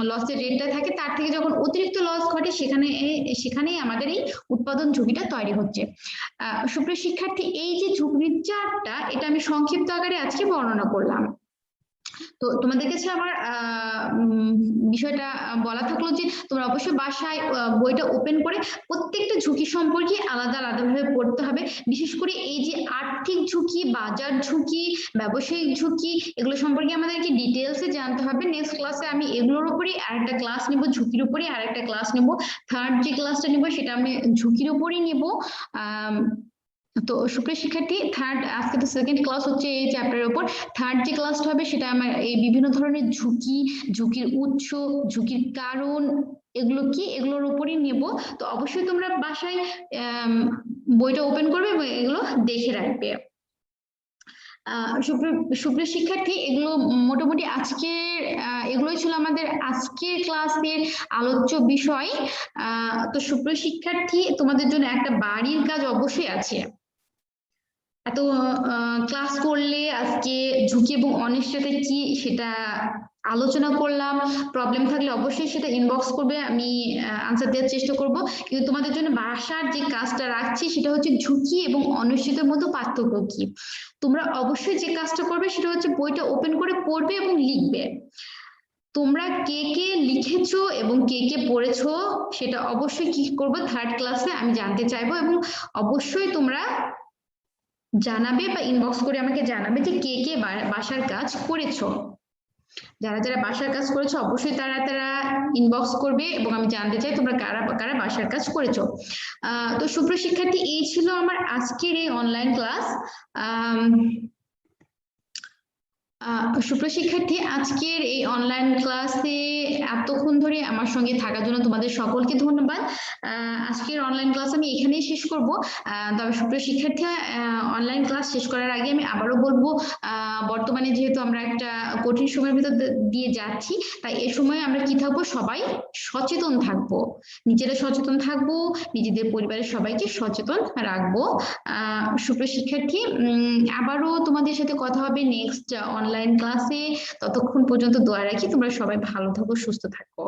লসের রেটটা থাকে তার থেকে যখন অতিরিক্ত লস ঘটে সেখানেই আমাদের এই উৎপাদন ঝুঁকিটা তৈরি হচ্ছে। সুপ্রিয় শিক্ষার্থী, এই যে ঝুঁকির চার্টটা, এটা আমি সংক্ষিপ্ত আকারে আজকে বর্ণনা করলাম। তো তোমাদের কাছে আমার বিষয়টা বলা থাকলো যে তোমরা অবশ্যই বাসায় বইটা ওপেন করে প্রত্যেকটা ঝুঁকি সম্পর্কে আলাদা আলাদাভাবে পড়তে হবে। বিশেষ করে এই যে আর্থিক ঝুঁকি, বাজার ঝুঁকি, ব্যবসায়িক ঝুঁকি, এগুলো সম্পর্কে আমাদেরকে ডিটেলসে জানতে হবে। নেক্সট ক্লাসে আমি এগুলোর উপরই আরেকটা ক্লাস নেব, ঝুঁকির উপরই আরেকটা ক্লাস নেব। থার্ড যে ক্লাসটা নেব সেটা আমি ঝুঁকির উপরই নেব। তো সুপ্রিয় শিক্ষার্থী, আজকে তো সেকেন্ড ক্লাস হচ্ছে এই চ্যাপ্টারের উপর। থার্ড যে ক্লাসটা হবে সেটা আমার এই বিভিন্ন ধরনের ঝুঁকি, ঝুঁকির উৎস, ঝুঁকির কারণ, এগুলো কি, এগুলোর উপরই নেব। তো অবশ্যই তোমরা বাসায় বইটা ওপেন করবে এবং এগুলো দেখে রাখবে। সুপ্রিয় শিক্ষার্থী, এগুলো মোটামুটি আজকের এগুলোই ছিল আমাদের আজকের ক্লাসের আলোচ্য বিষয়। তো সুপ্রিয় শিক্ষার্থী, তোমাদের জন্য একটা বাড়ির কাজ অবশ্যই আছে। এত ক্লাস করলে আজকে ঝুঁকি এবং অনিশ্চয়তা কি সেটা আলোচনা করলাম। প্রবলেম থাকলে অবশ্যই সেটা ইনবক্স করবে, আমি আনসার দেওয়ার চেষ্টা করব। কিন্তু তোমাদের জন্য বাসার যে কাজটা রাখছি সেটা হচ্ছে ঝুঁকি এবং অনিশ্চয়তার মধ্যে পার্থক্য কি। তোমরা অবশ্যই যে কাজটা করবে সেটা হচ্ছে বইটা ওপেন করে পড়বে এবং লিখবে। তোমরা কে কে লিখেছো এবং কে কে পড়েছো সেটা অবশ্যই কি করবো থার্ড ক্লাসে আমি জানতে চাইবো, এবং অবশ্যই তোমরা জানাবে বা ইনবক্স করে আমাকে জানাবে যে কে কে বাসার কাজ করেছো। যারা যারা বাসার কাজ করেছো অবশ্যই তারা তারা ইনবক্স করবে এবং আমি জানতে চাই তোমরা কারা কারা বাসার কাজ করেছো। তো সুপ্রিয় শিক্ষার্থী, এই ছিল আমার আজকের এই অনলাইন ক্লাস। সুপ্রিয় শিক্ষার্থী, আজকের এই অনলাইন ক্লাসে এতক্ষণ ধরে আমার সঙ্গে থাকার জন্য তোমাদের সকলকে ধন্যবাদ। আজকের অনলাইন ক্লাস আমি এখানেই শেষ করব। তবে সুপ্রিয় শিক্ষার্থী, অনলাইন ক্লাস শেষ করার আগে আমি আবারও বলবো, বর্তমানে যেহেতু আমরা একটা কঠিন সময়ের ভিতর দিয়ে যাচ্ছি, তাই এ সময় আমরা কি থাকবো, সবাই সচেতন থাকবো, নিজেরা সচেতন থাকবো, নিজেদের পরিবারের সবাইকে সচেতন রাখবো। সুপ্রিয় শিক্ষার্থী, আবারও তোমাদের সাথে কথা হবে নেক্সট অনলাইন ক্লাসে। ততক্ষণ পর্যন্ত দোয়া রাখি তোমরা সবাই ভালো থাকো, সুস্থ থাকো।